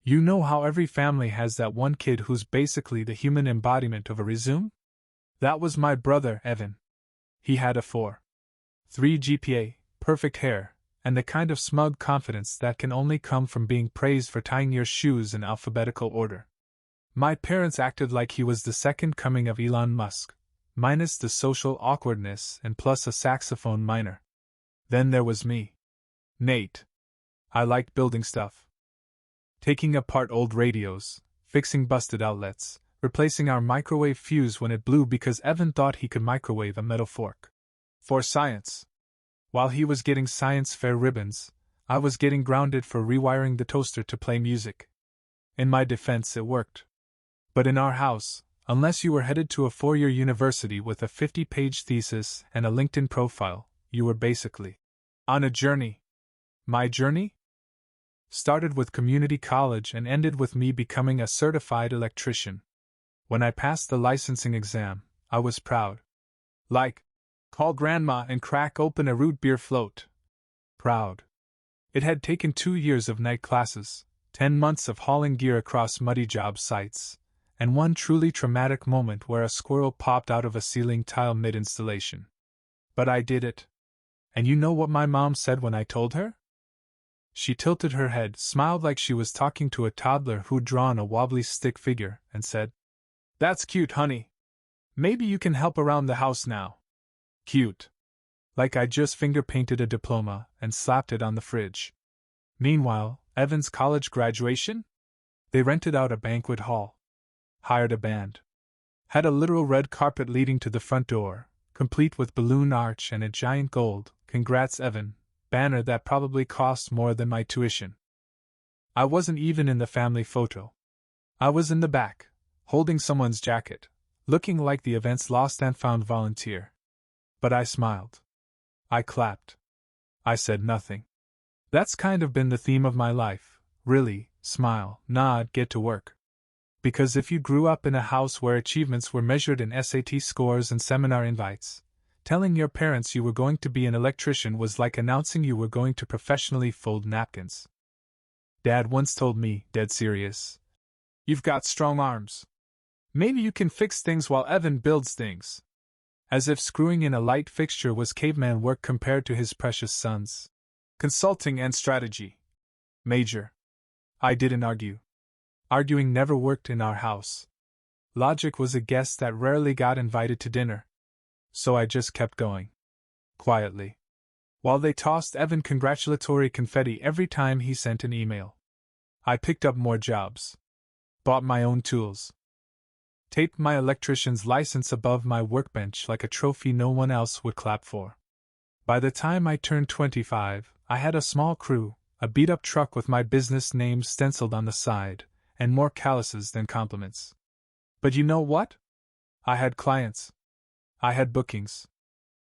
You know how every family has that one kid who's basically the human embodiment of a resume? That was my brother, Evan. He had a 4.3 GPA, perfect hair, and the kind of smug confidence that can only come from being praised for tying your shoes in alphabetical order. My parents acted like he was the second coming of Elon Musk, minus the social awkwardness and plus a saxophone minor. Then there was me. Nate. I liked building stuff. Taking apart old radios, fixing busted outlets, replacing our microwave fuse when it blew because Evan thought he could microwave a metal fork. For science. While he was getting science fair ribbons, I was getting grounded for rewiring the toaster to play music. In my defense, it worked. But in our house, unless you were headed to a 4-year university with a 50-page thesis and a LinkedIn profile, you were basically on a journey. My journey? Started with community college and ended with me becoming a certified electrician. When I passed the licensing exam, I was proud. Like, call grandma and crack open a root beer float. Proud. It had taken 2 years of night classes, 10 months of hauling gear across muddy job sites, and one truly traumatic moment where a squirrel popped out of a ceiling tile mid-installation. But I did it. And you know what my mom said when I told her? She tilted her head, smiled like she was talking to a toddler who'd drawn a wobbly stick figure, and said, "That's cute, honey. Maybe you can help around the house now." Cute. Like I just finger-painted a diploma and slapped it on the fridge. Meanwhile, Evan's college graduation? They rented out a banquet hall. Hired a band. Had a literal red carpet leading to the front door, complete with balloon arch and a giant gold "Congrats, Evan" banner that probably cost more than my tuition. I wasn't even in the family photo. I was in the back, holding someone's jacket, looking like the event's lost and found volunteer. But I smiled. I clapped. I said nothing. That's kind of been the theme of my life, really: smile, nod, get to work. Because if you grew up in a house where achievements were measured in SAT scores and seminar invites, telling your parents you were going to be an electrician was like announcing you were going to professionally fold napkins. Dad once told me, dead serious, "You've got strong arms. Maybe you can fix things while Evan builds things." As if screwing in a light fixture was caveman work compared to his precious son's consulting and strategy. Major. I didn't argue. Arguing never worked in our house. Logic was a guest that rarely got invited to dinner. So I just kept going. Quietly. While they tossed Evan congratulatory confetti every time he sent an email. I picked up more jobs. Bought my own tools. Taped my electrician's license above my workbench like a trophy no one else would clap for. By the time I turned 25, I had a small crew, a beat-up truck with my business name stenciled on the side, and more calluses than compliments. But you know what? I had clients. I had bookings.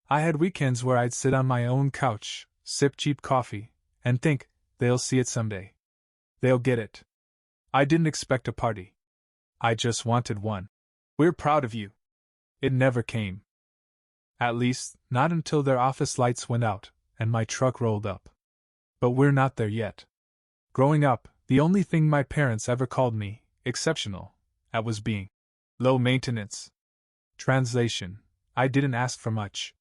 I had weekends where I'd sit on my own couch, sip cheap coffee, and think, they'll see it someday. They'll get it. I didn't expect a party. I just wanted one. "We're proud of you." It never came. At least, not until their office lights went out, and my truck rolled up. But we're not there yet. Growing up, the only thing my parents ever called me exceptional at was being low maintenance. Translation: I didn't ask for much.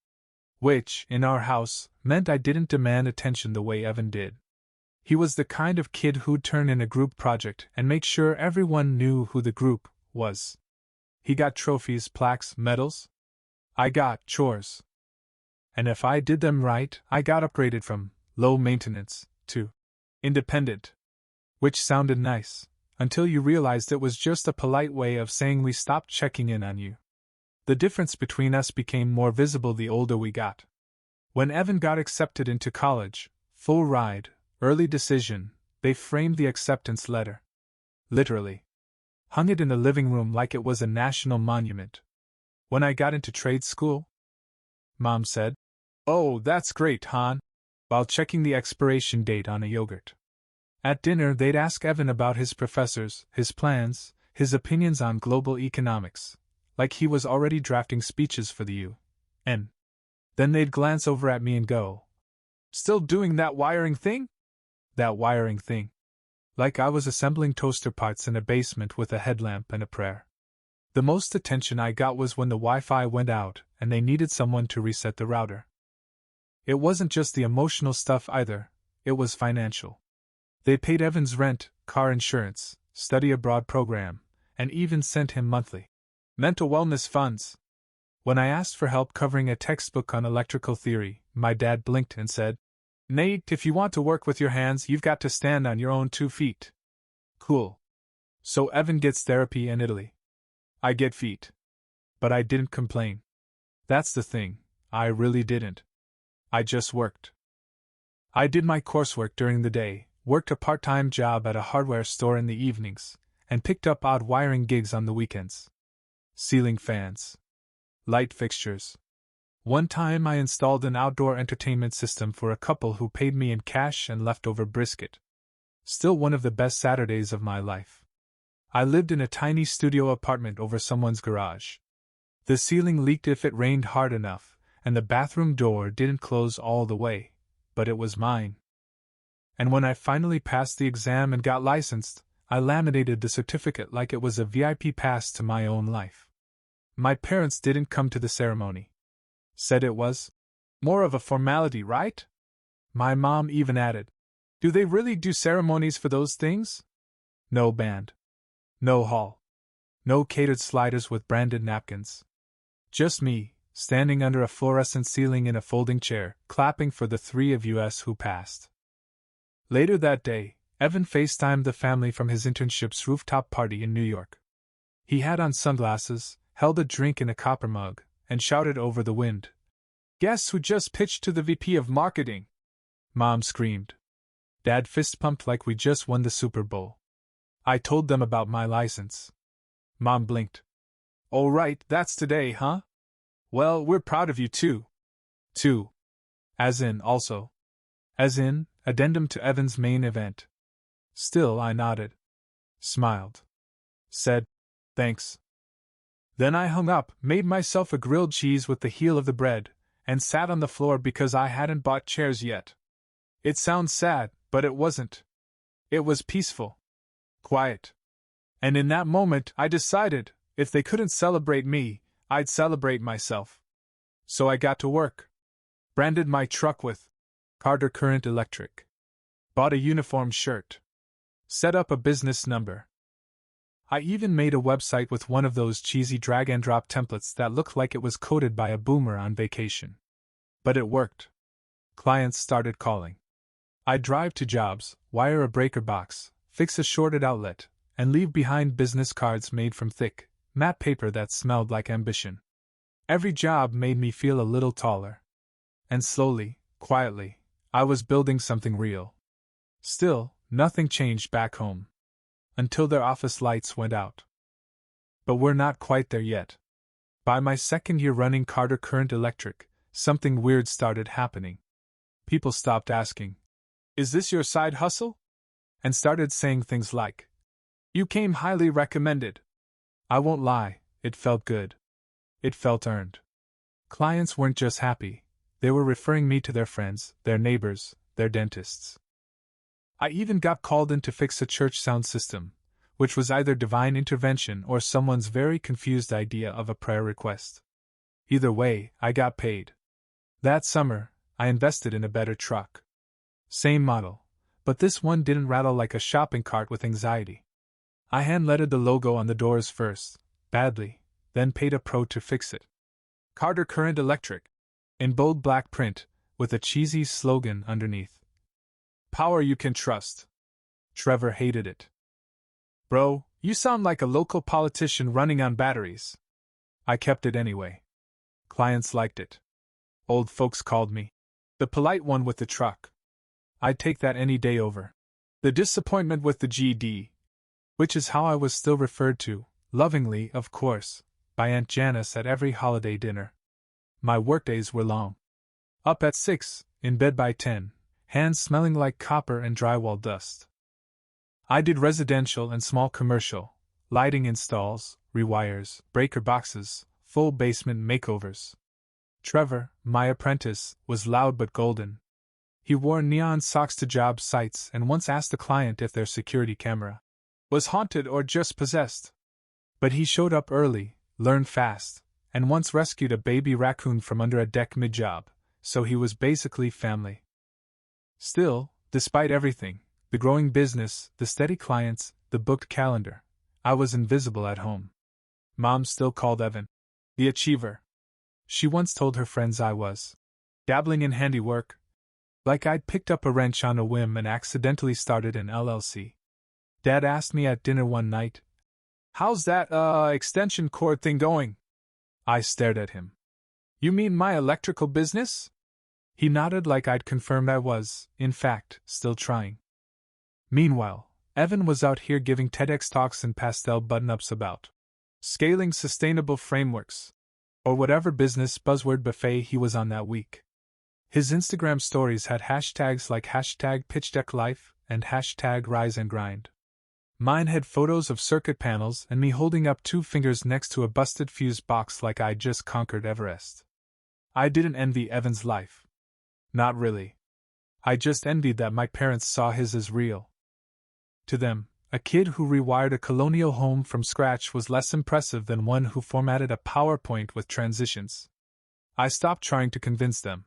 Which, in our house, meant I didn't demand attention the way Evan did. He was the kind of kid who'd turn in a group project and make sure everyone knew who the group was. He got trophies, plaques, medals. I got chores. And if I did them right, I got upgraded from low maintenance to independent. Which sounded nice, until you realized it was just a polite way of saying we stopped checking in on you. The difference between us became more visible the older we got. When Evan got accepted into college, full ride, early decision, they framed the acceptance letter. Literally. Hung it in the living room like it was a national monument. When I got into trade school, Mom said, "Oh, that's great, Han," while checking the expiration date on a yogurt. At dinner, they'd ask Evan about his professors, his plans, his opinions on global economics, like he was already drafting speeches for the UN. Then they'd glance over at me and go, "Still doing that wiring thing?" That wiring thing. like I was assembling toaster parts in a basement with a headlamp and a prayer. The most attention I got was when the Wi-Fi went out and they needed someone to reset the router. It wasn't just the emotional stuff either, it was financial. They paid Evan's rent, car insurance, study abroad program, and even sent him monthly mental wellness funds. When I asked for help covering a textbook on electrical theory, my dad blinked and said, "Nate, if you want to work with your hands, you've got to stand on your own 2 feet." Cool. So Evan gets therapy in Italy. I get feet. But I didn't complain. That's the thing, I really didn't. I just worked. I did my coursework during the day, worked a part-time job at a hardware store in the evenings, and picked up odd wiring gigs on the weekends. Ceiling fans. Light fixtures. One time I installed an outdoor entertainment system for a couple who paid me in cash and leftover brisket. Still one of the best Saturdays of my life. I lived in a tiny studio apartment over someone's garage. The ceiling leaked if it rained hard enough, and the bathroom door didn't close all the way, but it was mine. And when I finally passed the exam and got licensed, I laminated the certificate like it was a VIP pass to my own life. My parents didn't come to the ceremony. Said it was more of a formality, right? My mom even added, "Do they really do ceremonies for those things?" No band. No hall. No catered sliders with branded napkins. Just me, standing under a fluorescent ceiling in a folding chair, clapping for the 3 of us who passed. Later that day, Evan FaceTimed the family from his internship's rooftop party in New York. He had on sunglasses, held a drink in a copper mug, and shouted over the wind, "Guess who just pitched to the VP of Marketing?" Mom screamed. Dad fist-pumped like we just won the Super Bowl. I told them about my license. Mom blinked. "Oh right, that's today, huh? Well, we're proud of you too." Too. As in also. As in, addendum to Evan's main event. Still I nodded. Smiled. Said, "Thanks." Then I hung up, made myself a grilled cheese with the heel of the bread, and sat on the floor because I hadn't bought chairs yet. It sounds sad, but it wasn't. It was peaceful. Quiet. And in that moment I decided, if they couldn't celebrate me, I'd celebrate myself. So I got to work. Branded my truck with Carter Current Electric. Bought a uniform shirt. Set up a business number. I even made a website with one of those cheesy drag-and-drop templates that looked like it was coded by a boomer on vacation. But it worked. Clients started calling. I'd drive to jobs, wire a breaker box, fix a shorted outlet, and leave behind business cards made from thick, matte paper that smelled like ambition. Every job made me feel a little taller. And slowly, quietly, I was building something real. Still, nothing changed back home. Until their office lights went out. But we're not quite there yet. By my second year running Carter Current Electric, something weird started happening. People stopped asking, "Is this your side hustle?" and started saying things like, "You came highly recommended." I won't lie, it felt good. It felt earned. Clients weren't just happy, they were referring me to their friends, their neighbors, their dentists. I even got called in to fix a church sound system, which was either divine intervention or someone's very confused idea of a prayer request. Either way, I got paid. That summer, I invested in a better truck. Same model, but this one didn't rattle like a shopping cart with anxiety. I hand-lettered the logo on the doors first, badly, then paid a pro to fix it. Carter Current Electric, in bold black print, with a cheesy slogan underneath. Power you can trust. Trevor hated it. "Bro, you sound like a local politician running on batteries." I kept it anyway. Clients liked it. Old folks called me the polite one with the truck. I'd take that any day over the disappointment with the GD, which is how I was still referred to, lovingly, of course, by Aunt Janice at every holiday dinner. My workdays were long. Up at 6, in bed by 10. Hands smelling like copper and drywall dust. I did residential and small commercial, lighting installs, rewires, breaker boxes, full basement makeovers. Trevor, my apprentice, was loud but golden. He wore neon socks to job sites and once asked a client if their security camera was haunted or just possessed. But he showed up early, learned fast, and once rescued a baby raccoon from under a deck mid-job, so he was basically family. Still, despite everything, the growing business, the steady clients, the booked calendar, I was invisible at home. Mom still called Evan the achiever. She once told her friends I was dabbling in handiwork, like I'd picked up a wrench on a whim and accidentally started an LLC. Dad asked me at dinner one night, "How's that, extension cord thing going?" I stared at him. "You mean my electrical business?" He nodded like I'd confirmed I was, in fact, still trying. Meanwhile, Evan was out here giving TEDx talks and pastel button-ups about scaling sustainable frameworks, or whatever business buzzword buffet he was on that week. His Instagram stories had hashtags like #PitchDeckLife and #RiseAndGrind. Mine had photos of circuit panels and me holding up 2 fingers next to a busted fuse box like I'd just conquered Everest. I didn't envy Evan's life. Not really. I just envied that my parents saw his as real. To them, a kid who rewired a colonial home from scratch was less impressive than one who formatted a PowerPoint with transitions. I stopped trying to convince them.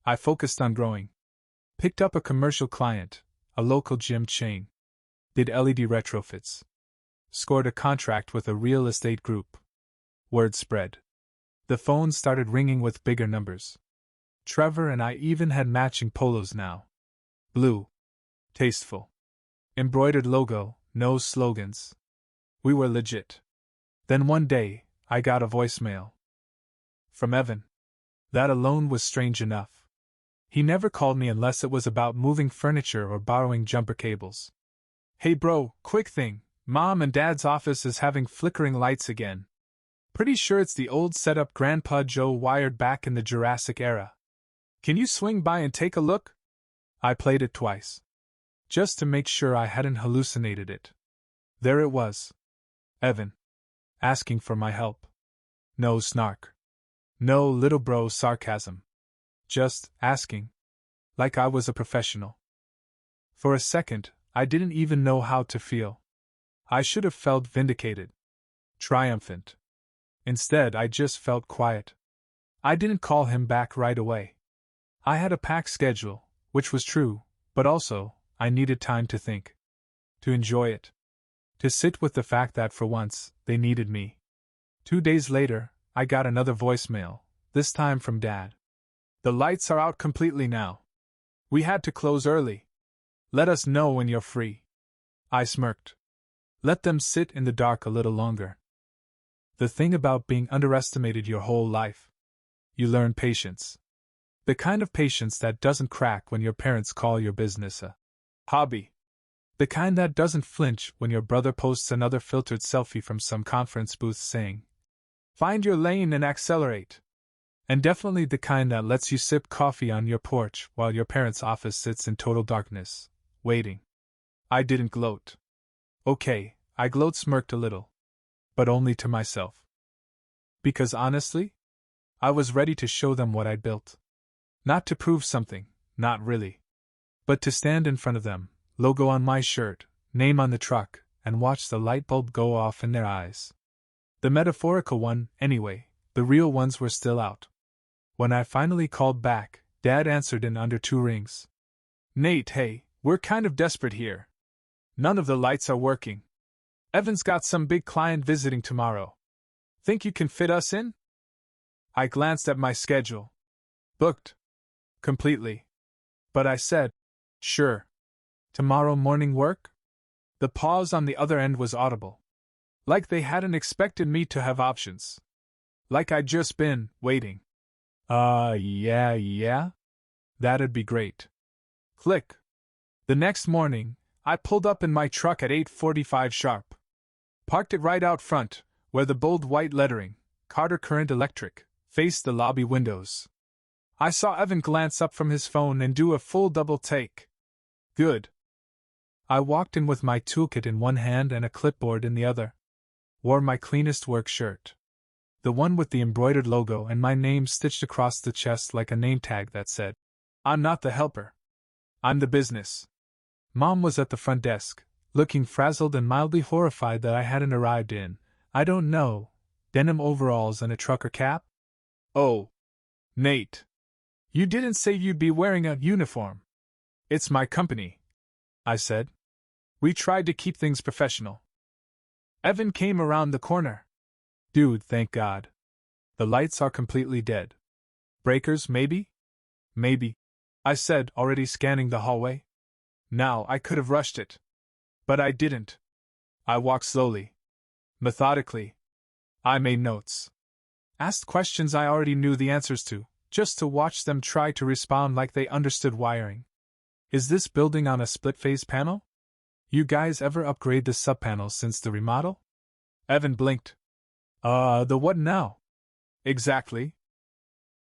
I focused on growing. Picked up a commercial client, a local gym chain. Did LED retrofits. Scored a contract with a real estate group. Word spread. The phone started ringing with bigger numbers. Trevor and I even had matching polos now. Blue. Tasteful. Embroidered logo, no slogans. We were legit. Then one day, I got a voicemail. From Evan. That alone was strange enough. He never called me unless it was about moving furniture or borrowing jumper cables. "Hey bro, quick thing, Mom and Dad's office is having flickering lights again. Pretty sure it's the old setup Grandpa Joe wired back in the Jurassic era. Can you swing by and take a look?" I played it twice, just to make sure I hadn't hallucinated it. There it was. Evan. Asking for my help. No snark. No little bro sarcasm. Just asking. Like I was a professional. For a second, I didn't even know how to feel. I should have felt vindicated. Triumphant. Instead, I just felt quiet. I didn't call him back right away. I had a packed schedule, which was true, but also, I needed time to think. To enjoy it. To sit with the fact that for once, they needed me. 2 days later, I got another voicemail, this time from Dad. "The lights are out completely now. We had to close early. Let us know when you're free." I smirked. Let them sit in the dark a little longer. The thing about being underestimated your whole life. You learn patience. The kind of patience that doesn't crack when your parents call your business a hobby. The kind that doesn't flinch when your brother posts another filtered selfie from some conference booth saying, "Find your lane and accelerate." And definitely the kind that lets you sip coffee on your porch while your parents' office sits in total darkness, waiting. I didn't gloat. Okay, I gloat smirked a little. But only to myself. Because honestly, I was ready to show them what I'd built. Not to prove something, not really. But to stand in front of them, logo on my shirt, name on the truck, and watch the light bulb go off in their eyes. The metaphorical one, anyway, the real ones were still out. When I finally called back, Dad answered in under 2 rings. "Nate, hey, we're kind of desperate here. None of the lights are working. Evan's got some big client visiting tomorrow. Think you can fit us in?" I glanced at my schedule. Booked. Completely. But I said, "Sure. Tomorrow morning work?" The pause on the other end was audible. Like they hadn't expected me to have options. Like I'd just been waiting. Yeah. That'd be great. Click. The next morning, I pulled up in my truck at 8:45 sharp. Parked it right out front, where the bold white lettering, Carter Current Electric, faced the lobby windows. I saw Evan glance up from his phone and do a full double take. Good. I walked in with my toolkit in one hand and a clipboard in the other. Wore my cleanest work shirt. The one with the embroidered logo and my name stitched across the chest like a name tag that said, "I'm not the helper." I'm the business. Mom was at the front desk, looking frazzled and mildly horrified that I hadn't arrived in, I don't know, denim overalls and a trucker cap? Oh. Nate. You didn't say you'd be wearing a uniform. It's my company, I said. We tried to keep things professional. Evan came around the corner. Dude, thank God. The lights are completely dead. Breakers, maybe? Maybe, I said, already scanning the hallway. Now, I could have rushed it. But I didn't. I walked slowly. Methodically. I made notes. Asked questions I already knew the answers to, just to watch them try to respond like they understood wiring. Is this building on a split-phase panel? You guys ever upgrade the subpanels since the remodel? Evan blinked. The what now? Exactly.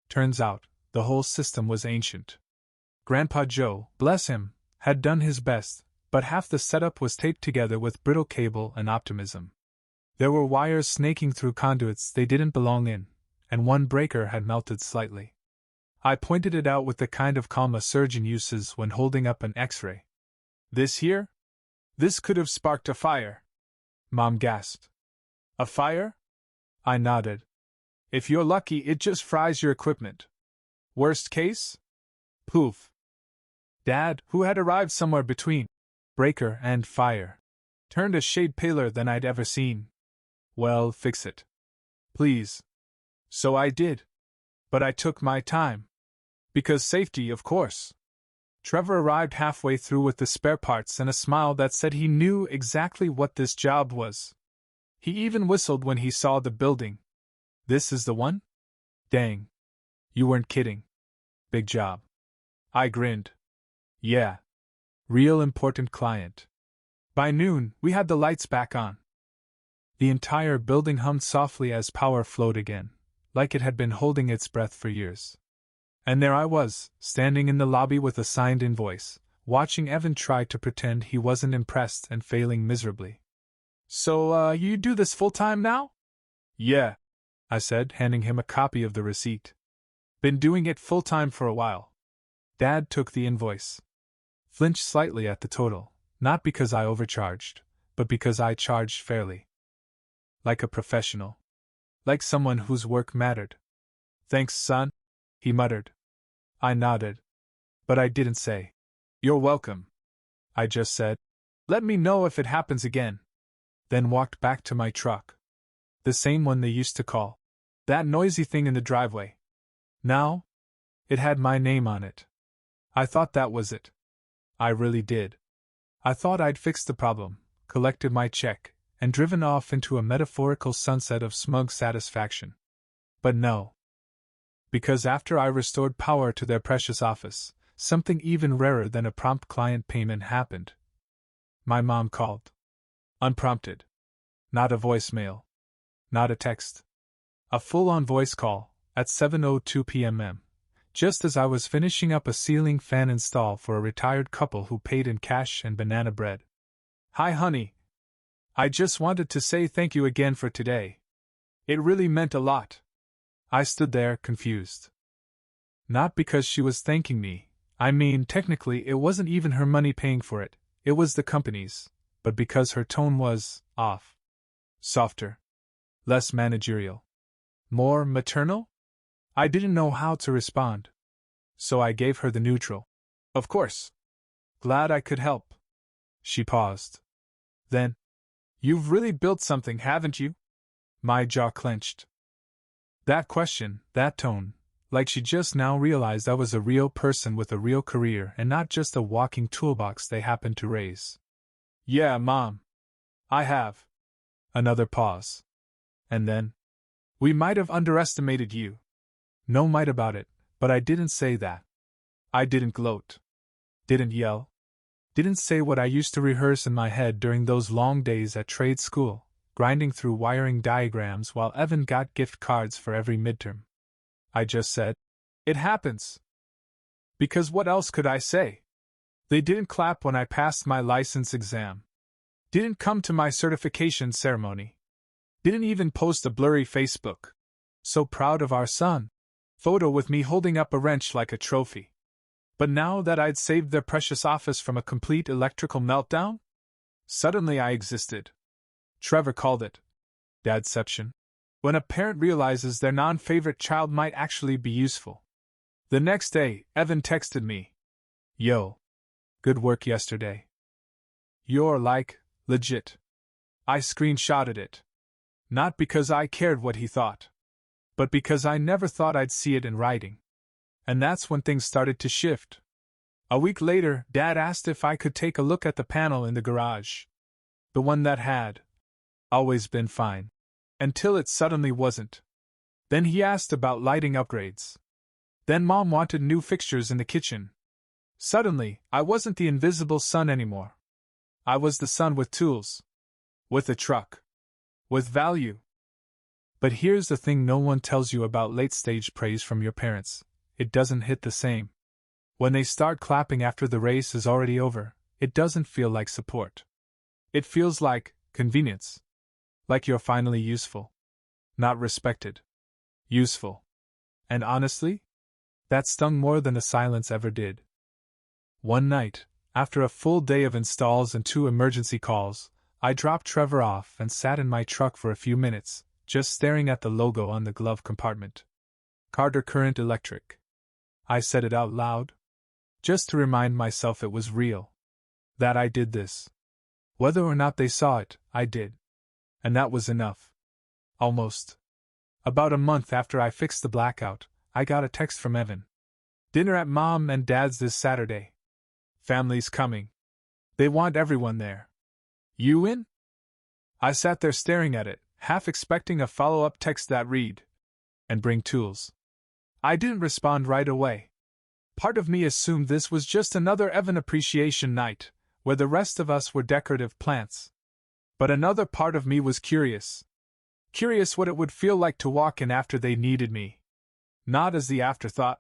Turns out, the whole system was ancient. Grandpa Joe, bless him, had done his best, but half the setup was taped together with brittle cable and optimism. There were wires snaking through conduits they didn't belong in, and one breaker had melted slightly. I pointed it out with the kind of calm a surgeon uses when holding up an X-ray. This here? This could have sparked a fire. Mom gasped. A fire? I nodded. If you're lucky, it just fries your equipment. Worst case? Poof. Dad, who had arrived somewhere between breaker and fire, turned a shade paler than I'd ever seen. Well, fix it. Please. So I did. But I took my time. Because safety, of course. Trevor arrived halfway through with the spare parts and a smile that said he knew exactly what this job was. He even whistled when he saw the building. This is the one? Dang. You weren't kidding. Big job. I grinned. Yeah. Real important client. By noon, we had the lights back on. The entire building hummed softly as power flowed again, like it had been holding its breath for years. And there I was, standing in the lobby with a signed invoice, watching Evan try to pretend he wasn't impressed and failing miserably. So, you do this full-time now? Yeah, I said, handing him a copy of the receipt. Been doing it full-time for a while. Dad took the invoice. Flinched slightly at the total, not because I overcharged, but because I charged fairly. Like a professional. Like someone whose work mattered. Thanks, son, he muttered. I nodded. But I didn't say, "You're welcome." I just said, "Let me know if it happens again." Then walked back to my truck. The same one they used to call that noisy thing in the driveway. Now, it had my name on it. I thought that was it. I really did. I thought I'd fixed the problem, collected my check, and driven off into a metaphorical sunset of smug satisfaction. But no. Because after I restored power to their precious office, something even rarer than a prompt client payment happened. My mom called. Unprompted. Not a voicemail. Not a text. A full-on voice call, at 7:02 p.m. Just as I was finishing up a ceiling fan install for a retired couple who paid in cash and banana bread. Hi, honey. I just wanted to say thank you again for today. It really meant a lot. I stood there, confused. Not because she was thanking me, I mean, technically it wasn't even her money paying for it, it was the company's, but because her tone was off. Softer. Less managerial. More maternal? I didn't know how to respond. So I gave her the neutral. Of course. Glad I could help. She paused. Then, you've really built something, haven't you? My jaw clenched. That question, that tone, like she just now realized I was a real person with a real career and not just a walking toolbox they happened to raise. Yeah, Mom. I have. Another pause. And then, we might have underestimated you. No might about it, but I didn't say that. I didn't gloat. Didn't yell. Didn't say what I used to rehearse in my head during those long days at trade school, grinding through wiring diagrams while Evan got gift cards for every midterm. I just said, it happens. Because what else could I say? They didn't clap when I passed my license exam. Didn't come to my certification ceremony. Didn't even post a blurry Facebook. So proud of our son. Photo with me holding up a wrench like a trophy. But now that I'd saved their precious office from a complete electrical meltdown, suddenly I existed. Trevor called it dadception. When a parent realizes their non-favorite child might actually be useful. The next day, Evan texted me. Yo. Good work yesterday. You're like, legit. I screenshotted it. Not because I cared what he thought, but because I never thought I'd see it in writing. And that's when things started to shift. A week later, Dad asked if I could take a look at the panel in the garage. The one that had always been fine. Until it suddenly wasn't. Then he asked about lighting upgrades. Then Mom wanted new fixtures in the kitchen. Suddenly, I wasn't the invisible son anymore. I was the son with tools. With a truck. With value. But here's the thing no one tells you about late-stage praise from your parents. It doesn't hit the same. When they start clapping after the race is already over, it doesn't feel like support. It feels like convenience. Like you're finally useful. Not respected. Useful. And honestly, that stung more than the silence ever did. One night, after a full day of installs and 2 emergency calls, I dropped Trevor off and sat in my truck for a few minutes, just staring at the logo on the glove compartment. Carter Current Electric. I said it out loud. Just to remind myself it was real. That I did this. Whether or not they saw it, I did. And that was enough. Almost. About a month after I fixed the blackout, I got a text from Evan. Dinner at Mom and Dad's this Saturday. Family's coming. They want everyone there. You in? I sat there staring at it, half expecting a follow-up text that read, and bring tools. I didn't respond right away. Part of me assumed this was just another Evan appreciation night, where the rest of us were decorative plants. But another part of me was curious. Curious what it would feel like to walk in after they needed me. Not as the afterthought.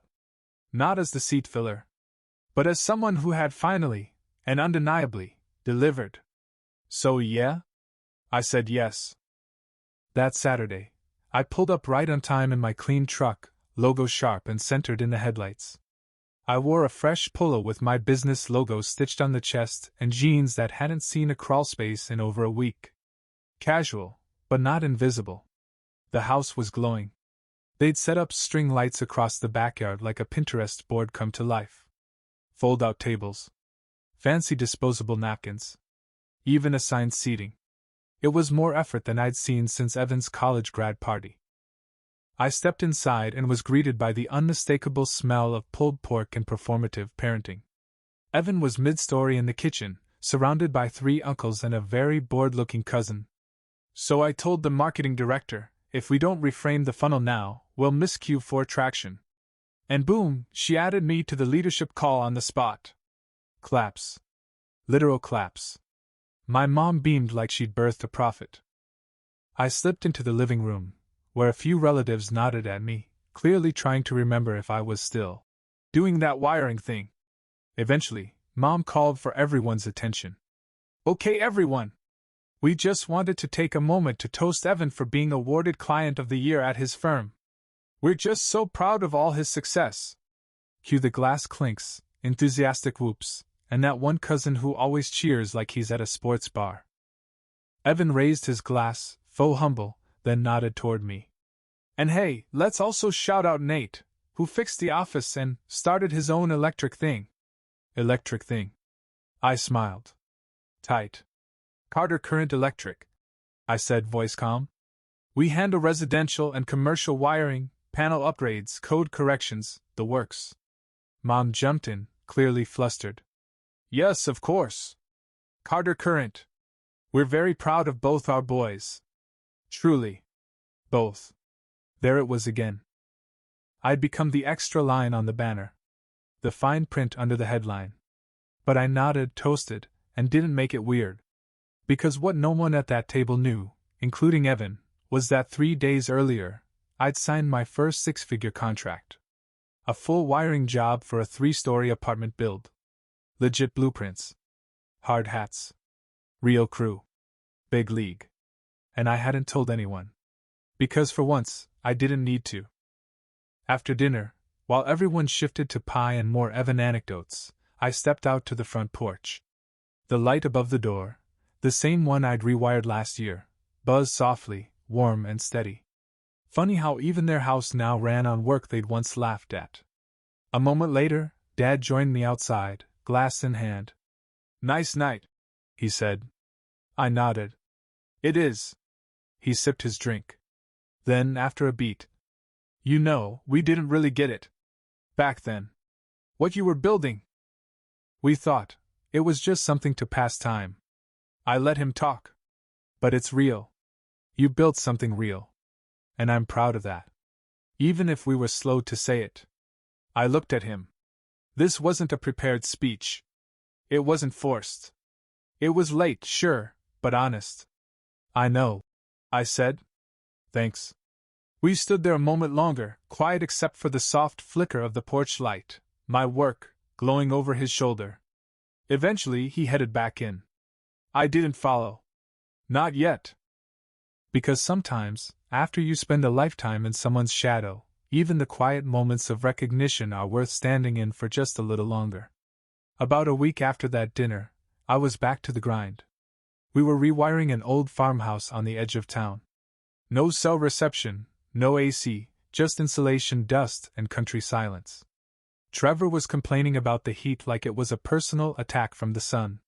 Not as the seat filler. But as someone who had finally, and undeniably, delivered. So yeah? I said yes. That Saturday, I pulled up right on time in my clean truck, logo sharp and centered in the headlights. I wore a fresh polo with my business logo stitched on the chest and jeans that hadn't seen a crawl space in over a week. Casual, but not invisible. The house was glowing. They'd set up string lights across the backyard like a Pinterest board come to life. Fold-out tables. Fancy disposable napkins. Even assigned seating. It was more effort than I'd seen since Evan's college grad party. I stepped inside and was greeted by the unmistakable smell of pulled pork and performative parenting. Evan was mid-story in the kitchen, surrounded by 3 uncles and a very bored-looking cousin. So I told the marketing director, if we don't reframe the funnel now, we'll miss Q4 traction. And boom, she added me to the leadership call on the spot. Claps. Literal claps. My mom beamed like she'd birthed a prophet. I slipped into the living room, where a few relatives nodded at me, clearly trying to remember if I was still doing that wiring thing. Eventually, Mom called for everyone's attention. Okay, everyone! We just wanted to take a moment to toast Evan for being awarded Client of the Year at his firm. We're just so proud of all his success. Cue the glass clinks, enthusiastic whoops, and that one cousin who always cheers like he's at a sports bar. Evan raised his glass, faux humble, then nodded toward me. And hey, let's also shout out Nate, who fixed the office and started his own electric thing. Electric thing. I smiled. Tight. Carter Current Electric, I said, voice calm. We handle residential and commercial wiring, panel upgrades, code corrections, the works. Mom jumped in, clearly flustered. Yes, of course. Carter Current. We're very proud of both our boys. Truly. Both. There it was again. I'd become the extra line on the banner. The fine print under the headline. But I nodded, toasted, and didn't make it weird. Because what no one at that table knew, including Evan, was that 3 days earlier, I'd signed my first 6-figure contract. A full wiring job for a 3-story apartment build. Legit blueprints. Hard hats. Real crew. Big league. And I hadn't told anyone. Because for once, I didn't need to. After dinner, While everyone shifted to pie and more Evan anecdotes, I stepped out to the front porch. The light above the door, the same one I'd rewired last year, buzzed softly, warm and steady. Funny how even their house now ran on work they'd once laughed at. A moment later, Dad joined me outside, glass in hand. "Nice night," he said. I nodded. "It is." He sipped his drink. Then, after a beat, "You know, we didn't really get it back then. What you were building. We thought it was just something to pass time." I let him talk. "But it's real. You built something real. And I'm proud of that. Even if we were slow to say it." I looked at him. This wasn't a prepared speech. It wasn't forced. It was late, sure, but honest. "I know," I said. "Thanks." We stood there a moment longer, quiet except for the soft flicker of the porch light, my work, glowing over his shoulder. Eventually he headed back in. I didn't follow. Not yet. Because sometimes, after you spend a lifetime in someone's shadow, even the quiet moments of recognition are worth standing in for just a little longer. About a week after that dinner, I was back to the grind. We were rewiring an old farmhouse on the edge of town. No cell reception, no AC, just insulation dust and country silence. Trevor was complaining about the heat like it was a personal attack from the sun.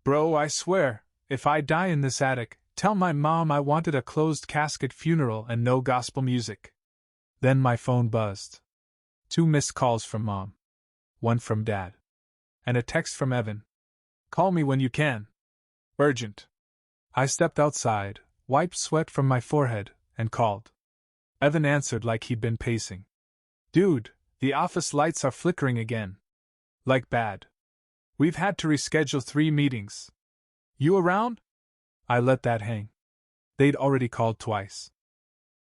"Bro, I swear, if I die in this attic, tell my mom I wanted a closed casket funeral and no gospel music." Then my phone buzzed. 2 missed calls from Mom. 1 from Dad. And a text from Evan. "Call me when you can. Urgent." I stepped outside, wiped sweat from my forehead, and called. Evan answered like he'd been pacing. "Dude, the office lights are flickering again. Like bad. We've had to reschedule 3 meetings. You around?" I let that hang. They'd already called twice.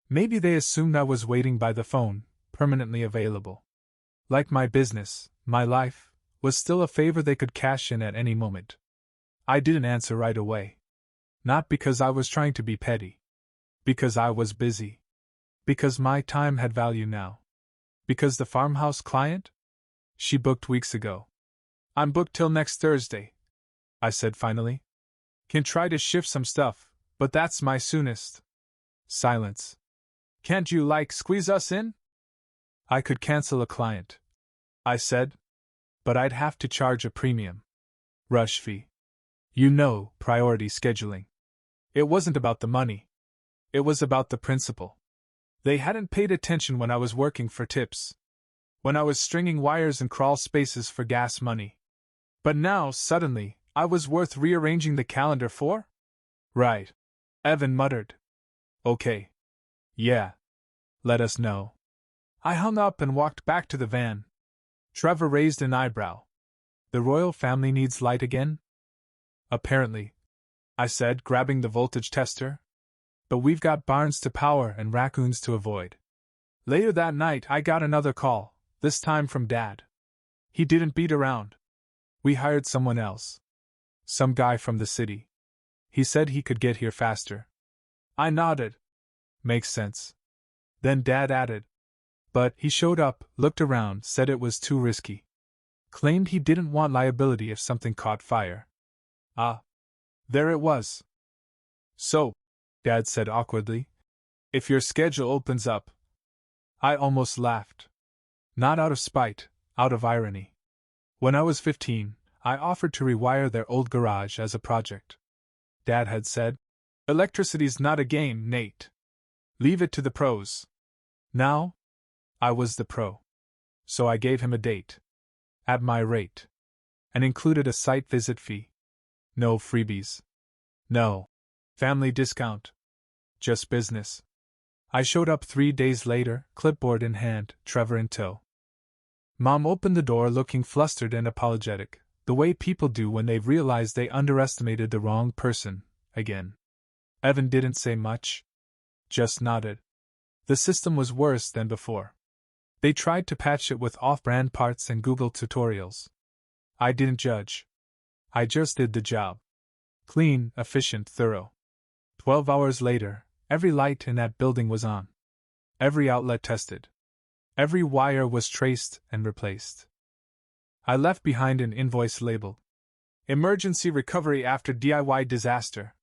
Maybe they assumed I was waiting by the phone, permanently available. Like my business, my life, was still a favor they could cash in at any moment. I didn't answer right away. Not because I was trying to be petty. Because I was busy. Because my time had value now. Because the farmhouse client? She booked weeks ago. "I'm booked till next Thursday," I said finally. "Can try to shift some stuff, but that's my soonest." Silence. "Can't you, squeeze us in?" "I could cancel a client," I said. "But I'd have to charge a premium. Rush fee. You know, priority scheduling." It wasn't about the money. It was about the principle. They hadn't paid attention when I was working for tips. When I was stringing wires in crawl spaces for gas money. But now, suddenly, I was worth rearranging the calendar for? "Right," Evan muttered. "Okay. Yeah. Let us know." I hung up and walked back to the van. Trevor raised an eyebrow. "The royal family needs light again?" "Apparently," I said, grabbing the voltage tester. "But we've got barns to power and raccoons to avoid." Later that night I got another call, this time from Dad. He didn't beat around. "We hired someone else. Some guy from the city. He said he could get here faster." I nodded. "Makes sense." Then Dad added, "But he showed up, looked around, said it was too risky. Claimed he didn't want liability if something caught fire." Ah. There it was. "So," Dad said awkwardly, "if your schedule opens up." I almost laughed. Not out of spite, out of irony. When I was 15, I offered to rewire their old garage as a project. Dad had said, "Electricity's not a game, Nate. Leave it to the pros." Now, I was the pro. So I gave him a date. At my rate. And included a site visit fee. No freebies. No family discount. Just business. I showed up 3 days later, clipboard in hand, Trevor in tow. Mom opened the door looking flustered and apologetic, the way people do when they've realized they underestimated the wrong person, again. Evan didn't say much. Just nodded. The system was worse than before. They tried to patch it with off-brand parts and Google tutorials. I didn't judge. I just did the job. Clean, efficient, thorough. 12 hours later, every light in that building was on. Every outlet tested. Every wire was traced and replaced. I left behind an invoice labeled Emergency Recovery After DIY Disaster.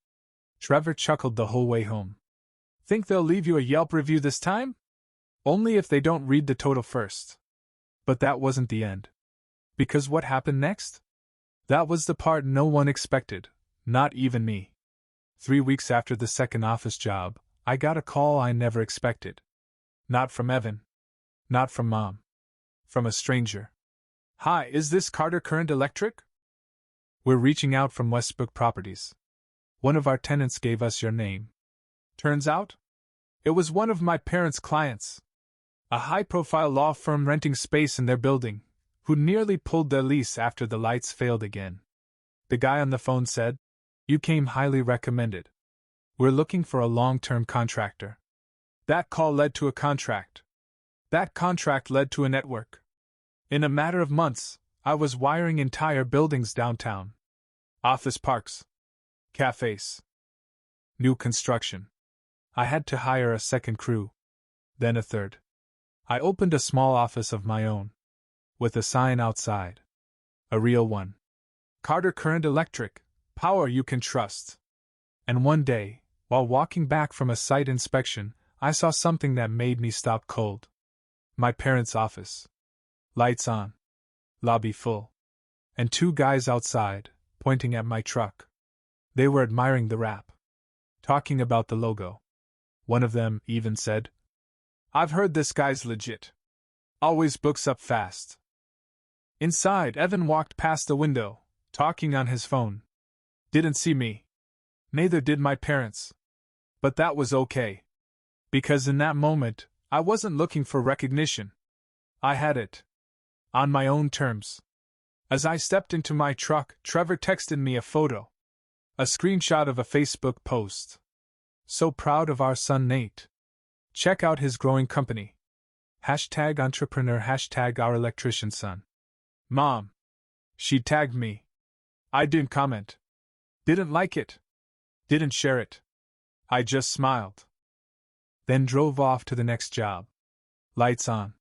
Trevor chuckled the whole way home. Think they'll leave you a Yelp review this time? Only if they don't read the total first. But that wasn't the end. Because what happened next? That was the part no one expected, not even me. 3 weeks after the second office job, I got a call I never expected. Not from Evan. Not from Mom. From a stranger. Hi, is this Carter Current Electric? We're reaching out from Westbrook Properties. One of our tenants gave us your name. Turns out, it was one of my parents' clients. A high-profile law firm renting space in their building, who nearly pulled their lease after the lights failed again. The guy on the phone said, "You came highly recommended. We're looking for a long-term contractor." That call led to a contract. That contract led to a network. In a matter of months, I was wiring entire buildings downtown. Office parks. Cafes. New construction. I had to hire a second crew. Then a third. I opened a small office of my own. With a sign outside. A real one. Carter Current Electric, power you can trust. And one day, while walking back from a site inspection, I saw something that made me stop cold. My parents' office. Lights on. Lobby full. And 2 guys outside, pointing at my truck. They were admiring the wrap. Talking about the logo. One of them even said, "I've heard this guy's legit. Always books up fast." Inside, Evan walked past the window, talking on his phone. Didn't see me. Neither did my parents. But that was okay. Because in that moment, I wasn't looking for recognition. I had it. On my own terms. As I stepped into my truck, Trevor texted me a photo. A screenshot of a Facebook post. So proud of our son Nate. Check out his growing company. #entrepreneur #our electrician son. Mom. She tagged me. I didn't comment. Didn't like it. Didn't share it. I just smiled. Then drove off to the next job. Lights on.